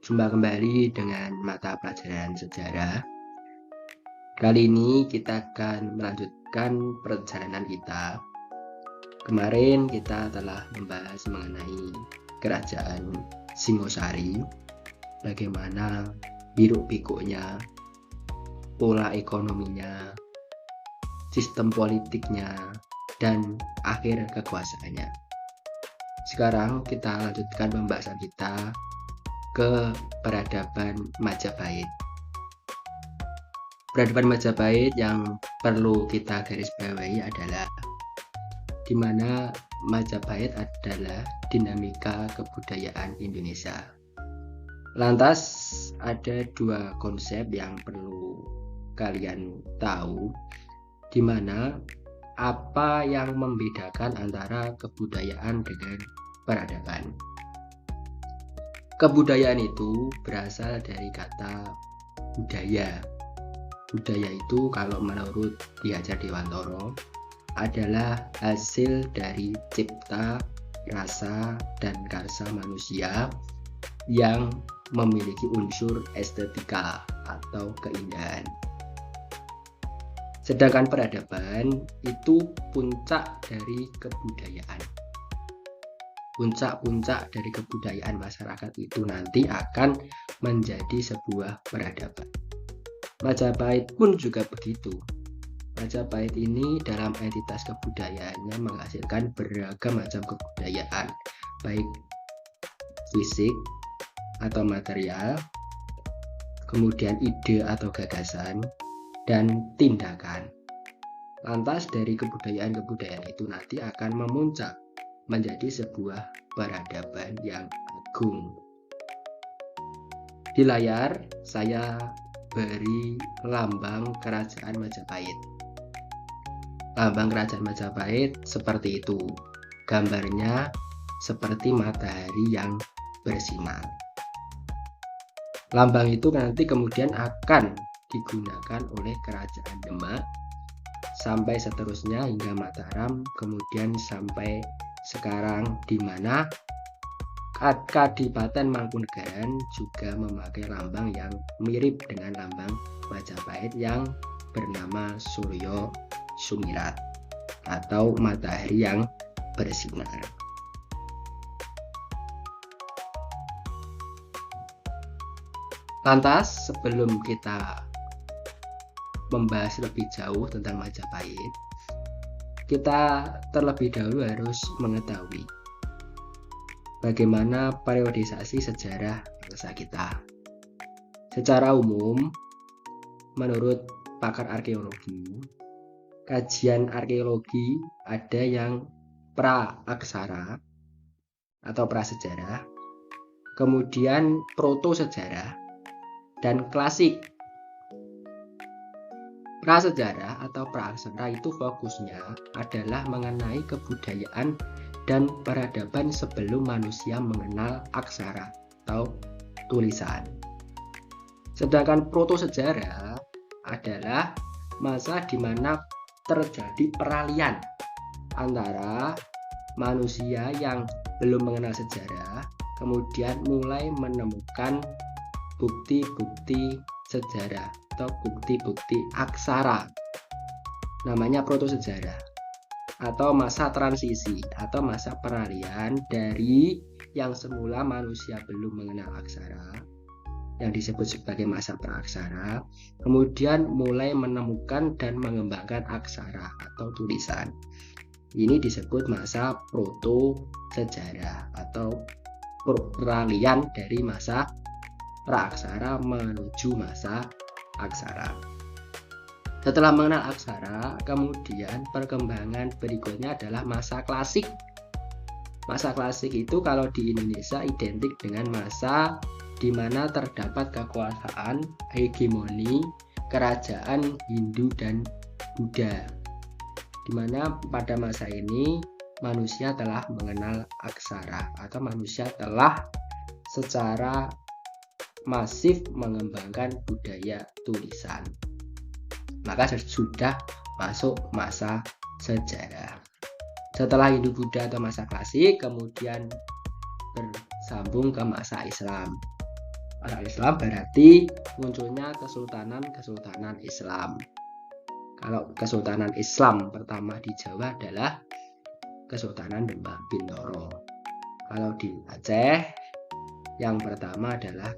Jumpa kembali dengan mata pelajaran sejarah. Kali ini kita akan melanjutkan perjalanan kita. Kemarin kita telah membahas mengenai kerajaan Singosari, bagaimana hiruk-pikuknya, pola ekonominya, sistem politiknya, dan akhir kekuasaannya. Sekarang kita lanjutkan pembahasan kita ke peradaban Majapahit. Peradaban Majapahit yang perlu kita garis bawahi adalah di mana Majapahit adalah dinamika kebudayaan Indonesia. Lantas ada dua konsep yang perlu kalian tahu, di mana apa yang membedakan antara kebudayaan dengan peradaban. Kebudayaan itu berasal dari kata budaya. Budaya itu kalau menurut Ki Hajar Dewantara adalah hasil dari cipta, rasa, dan karsa manusia yang memiliki unsur estetika atau keindahan. Sedangkan peradaban itu puncak dari kebudayaan. Puncak-puncak dari kebudayaan masyarakat itu nanti akan menjadi sebuah peradaban. Majapahit pun juga begitu. Majapahit ini dalam entitas kebudayaannya menghasilkan beragam macam kebudayaan, baik fisik atau material, kemudian ide atau gagasan, dan tindakan. Lantas dari kebudayaan-kebudayaan itu nanti akan memuncak menjadi sebuah peradaban yang agung. Di layar saya beri lambang kerajaan Majapahit. Lambang kerajaan Majapahit seperti itu. Gambarnya seperti matahari yang bersinar. Lambang itu nanti kemudian akan digunakan oleh kerajaan Demak sampai seterusnya hingga Mataram, kemudian sampai sekarang di mana Kadipaten Mangkunegaran juga memakai lambang yang mirip dengan lambang Majapahit yang bernama Suryo Sumirat atau matahari yang bersinar. Lantas sebelum kita membahas lebih jauh tentang Majapahit, kita terlebih dahulu harus mengetahui bagaimana periodisasi sejarah bangsa kita. Secara umum, menurut pakar arkeologi, kajian arkeologi ada yang pra-aksara atau prasejarah, kemudian proto-sejarah, dan klasik. Prasejarah atau praaksara itu fokusnya adalah mengenai kebudayaan dan peradaban sebelum manusia mengenal aksara atau tulisan. Sedangkan protosejarah adalah masa di mana terjadi peralihan antara manusia yang belum mengenal sejarah kemudian mulai menemukan bukti-bukti sejarah atau bukti-bukti aksara. Namanya protosejarah atau masa transisi atau masa peralihan dari yang semula manusia belum mengenal aksara yang disebut sebagai masa praaksara, kemudian mulai menemukan dan mengembangkan aksara atau tulisan. Ini disebut masa protosejarah atau peralihan dari masa praaksara menuju masa aksara. Setelah mengenal aksara, kemudian perkembangan berikutnya adalah masa klasik. Masa klasik itu kalau di Indonesia identik dengan masa di mana terdapat kekuasaan hegemoni kerajaan Hindu dan Buddha. Di mana pada masa ini manusia telah mengenal aksara atau manusia telah secara masif mengembangkan budaya tulisan. Maka sudah masuk masa sejarah. Setelah Hindu Buddha atau masa klasik, kemudian bersambung ke masa Islam. Orang Islam berarti munculnya kesultanan Islam. Kalau kesultanan Islam pertama di Jawa adalah Kesultanan Demak Bintoro. Kalau di Aceh yang pertama adalah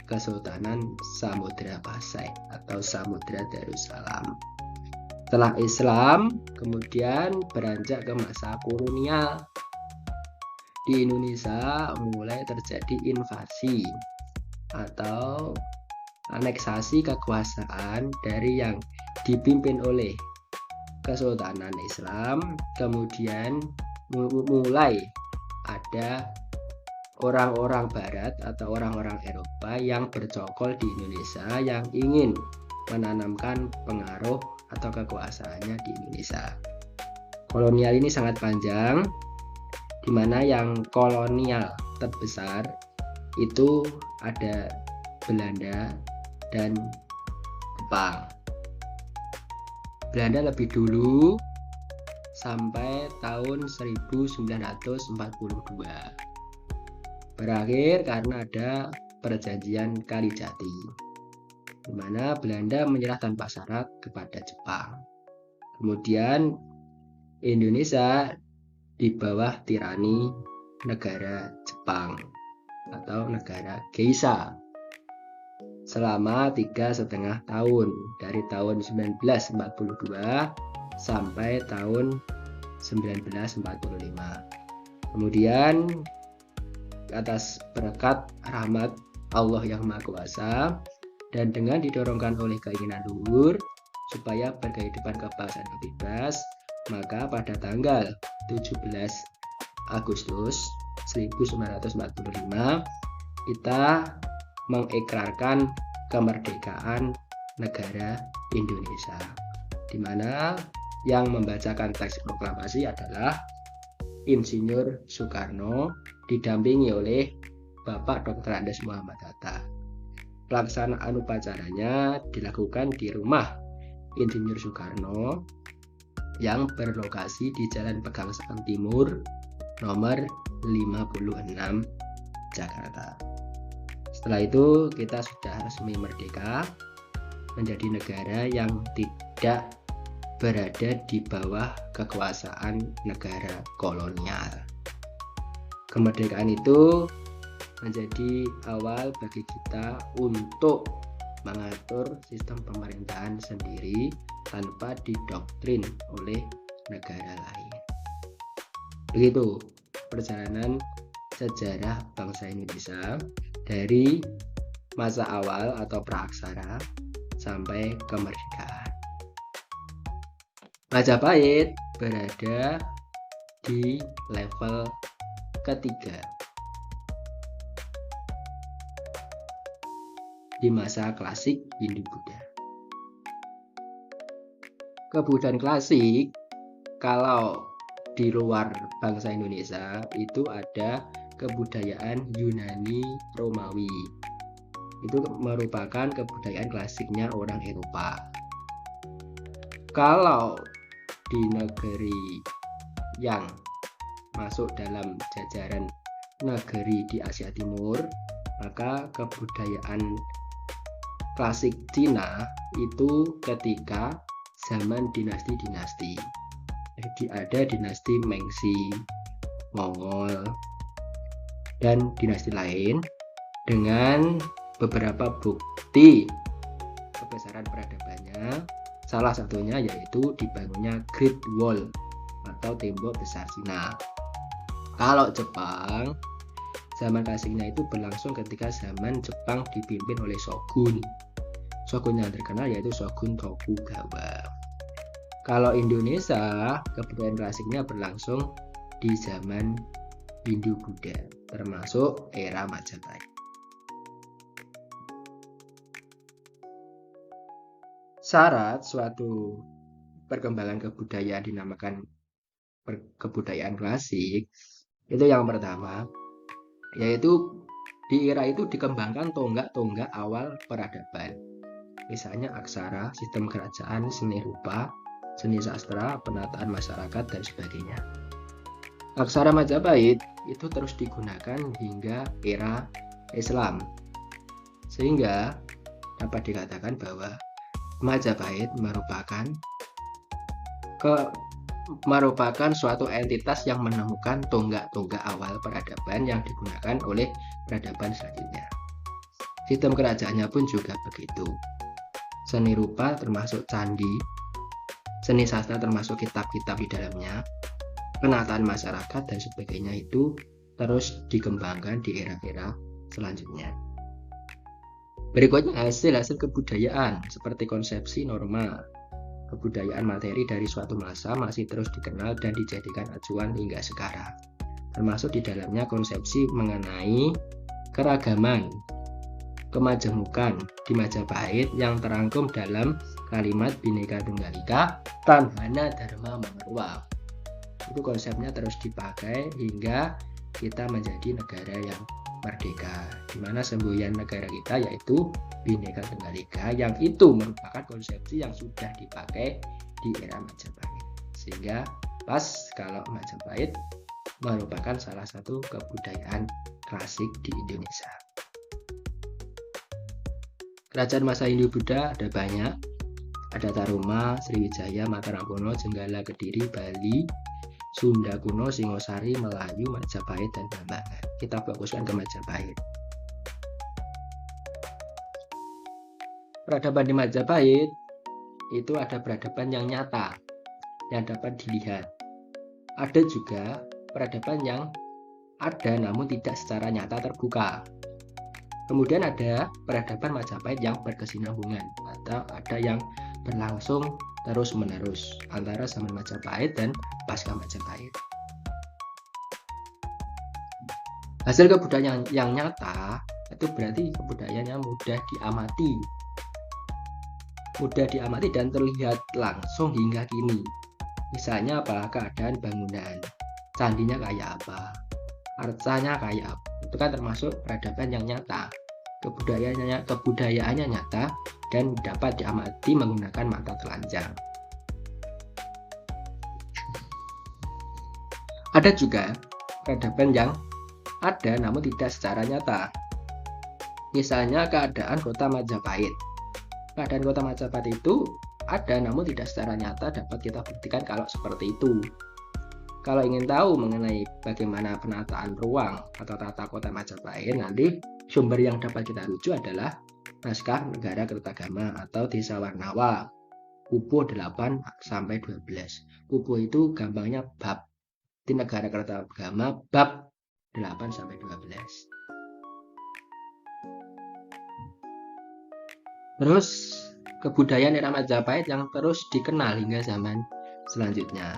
Kesultanan Samudra Pasai atau Samudra Darussalam. Setelah Islam kemudian beranjak ke masa kolonial. Di Indonesia mulai terjadi invasi atau aneksasi kekuasaan dari yang dipimpin oleh Kesultanan Islam, kemudian mulai ada orang-orang Barat atau orang-orang Eropa yang bercokol di Indonesia yang ingin menanamkan pengaruh atau kekuasaannya di Indonesia. Kolonial ini sangat panjang, di mana yang kolonial terbesar itu ada Belanda dan Jepang. Belanda lebih dulu sampai tahun 1942. Berakhir karena ada perjanjian Kalijati, di mana Belanda menyerah tanpa syarat kepada Jepang. Kemudian Indonesia di bawah tirani negara Jepang atau negara Geisha selama 3,5 tahun, dari tahun 1942 sampai tahun 1945. Kemudian atas berkat rahmat Allah yang Maha Kuasa dan dengan didorongkan oleh keinginan luhur supaya berkehidupan kebangsaan bebas, maka pada tanggal 17 Agustus 1945 kita mengikrarkan kemerdekaan negara Indonesia, di mana yang membacakan teks proklamasi adalah Insinyur Soekarno didampingi oleh Bapak Dr. Andes Muhammad Hatta. Pelaksanaan upacaranya dilakukan di rumah Insinyur Soekarno yang berlokasi di Jalan Pegangsaan Timur nomor 56 Jakarta. Setelah itu kita sudah resmi merdeka menjadi negara yang tidak berada di bawah kekuasaan negara kolonial. Kemerdekaan itu menjadi awal bagi kita untuk mengatur sistem pemerintahan sendiri tanpa didoktrin oleh negara lain. Begitu perjalanan sejarah bangsa Indonesia dari masa awal atau praaksara sampai kemerdekaan. Majapahit berada di level ketiga di masa klasik Hindu-Buddha. Kebudayaan klasik kalau di luar bangsa Indonesia itu ada kebudayaan Yunani Romawi. Itu merupakan kebudayaan klasiknya orang Eropa. Kalau di negeri yang masuk dalam jajaran negeri di Asia Timur, maka kebudayaan klasik Cina itu ketika zaman dinasti-dinasti. Jadi ada dinasti Mengxi, Mongol, dan dinasti lain dengan beberapa bukti kebesaran peradabannya. Salah satunya yaitu dibangunnya Great Wall atau tembok besar Cina. Kalau Jepang, zaman klasiknya itu berlangsung ketika zaman Jepang dipimpin oleh shogun. Shogun yang terkenal yaitu Shogun Tokugawa. Kalau Indonesia, kebudayaan klasiknya berlangsung di zaman Hindu-Buddha, termasuk era Majapahit. Syarat suatu perkembangan kebudayaan dinamakan kebudayaan klasik itu yang pertama, yaitu di era itu dikembangkan tonggak-tonggak awal peradaban. Misalnya aksara, sistem kerajaan, seni rupa, seni sastra, penataan masyarakat, dan sebagainya. Aksara Majapahit itu terus digunakan hingga era Islam. Sehingga dapat dikatakan bahwa Majapahit merupakan suatu entitas yang menemukan tonggak-tonggak awal peradaban yang digunakan oleh peradaban selanjutnya. Sistem kerajaannya pun juga begitu. Seni rupa termasuk candi, seni sastra termasuk kitab-kitab di dalamnya, penataan masyarakat dan sebagainya itu terus dikembangkan di era-era selanjutnya. Berikutnya hasil-hasil kebudayaan seperti konsepsi norma. Kebudayaan materi dari suatu masa masih terus dikenal dan dijadikan acuan hingga sekarang. Termasuk di dalamnya konsepsi mengenai keragaman, kemajemukan di Majapahit yang terangkum dalam kalimat Bhinneka Tunggal Ika, Pramana Dharma Mangruwa. Itu konsepnya terus dipakai hingga kita menjadi negara yang merdeka, di mana semboyan negara kita yaitu Bhinneka Tunggal Ika, yang itu merupakan konsepsi yang sudah dipakai di era Majapahit. Sehingga pas kalau Majapahit merupakan salah satu kebudayaan klasik di Indonesia. Kerajaan masa Hindu-Buddha ada banyak. Ada Taruma, Sriwijaya, Mataram Kuno, Jenggala, Kediri, Bali, Sunda Kuno, Singosari, Melayu, Majapahit, dan Bambangan. Kita fokuskan ke Majapahit. Peradaban di Majapahit itu ada peradaban yang nyata, yang dapat dilihat. Ada juga peradaban yang ada namun tidak secara nyata terbuka. Kemudian ada peradaban Majapahit yang berkesinambungan, atau ada yang berlangsung terus-menerus antara zaman Majapahit dan pasca Majapahit. Hasil kebudayaan yang nyata itu berarti kebudayaan yang mudah diamati dan terlihat langsung hingga kini. Misalnya apa? Keadaan bangunan, candinya kayak apa, arcanya kayak apa. Itu kan termasuk peradaban yang nyata. Kebudayaannya nyata dan dapat diamati menggunakan mata telanjang. Ada juga peradaban yang ada namun tidak secara nyata. Misalnya keadaan kota Majapahit. Keadaan kota Majapahit itu ada namun tidak secara nyata dapat kita buktikan kalau seperti itu. Kalau ingin tahu mengenai bagaimana penataan ruang atau tata kota Majapahit, nanti sumber yang dapat kita rujuk adalah naskah Negara Kertagama atau Desa Warnawa, Pupuh 8-12. Pupuh itu gampangnya bab. Di Negara Kertagama bab 8-12. Terus kebudayaan era Majapahit yang terus dikenal hingga zaman selanjutnya.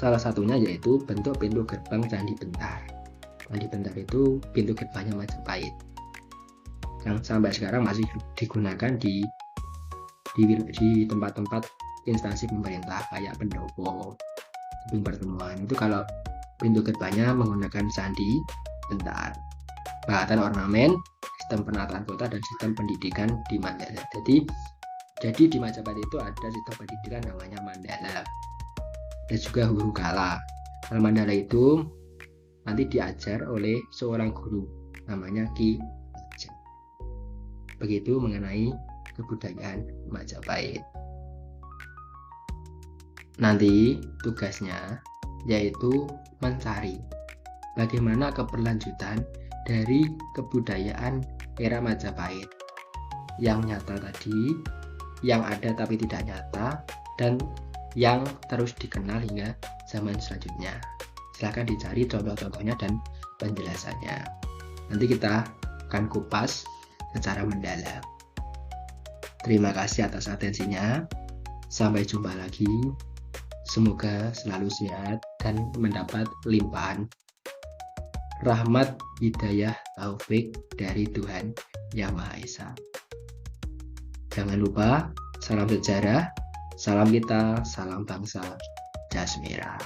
Salah satunya yaitu bentuk pintu gerbang Candi Bentar. Candi Bentar itu pintu gerbangnya Majapahit yang sampai sekarang masih digunakan di tempat-tempat instansi pemerintah kayak pendopo, gedung pertemuan. Itu kalau pintu gerbangnya menggunakan Candi Bentar. Bahan ornamen, sistem penataan kota, dan sistem pendidikan di Mandala. Jadi di Majapahit itu ada sistem pendidikan namanya Mandala. Dan juga huru kala. Kalau Mandala itu nanti diajar oleh seorang guru namanya Ki Ajeng. Begitu mengenai kebudayaan Majapahit. Nanti tugasnya yaitu mencari bagaimana keberlanjutan dari kebudayaan era Majapahit yang nyata tadi, yang ada tapi tidak nyata, dan yang terus dikenal hingga zaman selanjutnya. Silahkan dicari contoh-contohnya dan penjelasannya. Nanti kita akan kupas secara mendalam. Terima kasih atas atensinya. Sampai jumpa lagi. Semoga selalu sehat dan mendapat limpahan rahmat, hidayah, taufik dari Tuhan Yang Maha Esa. Jangan lupa, salam sejarah, salam kita, salam bangsa, jas merah.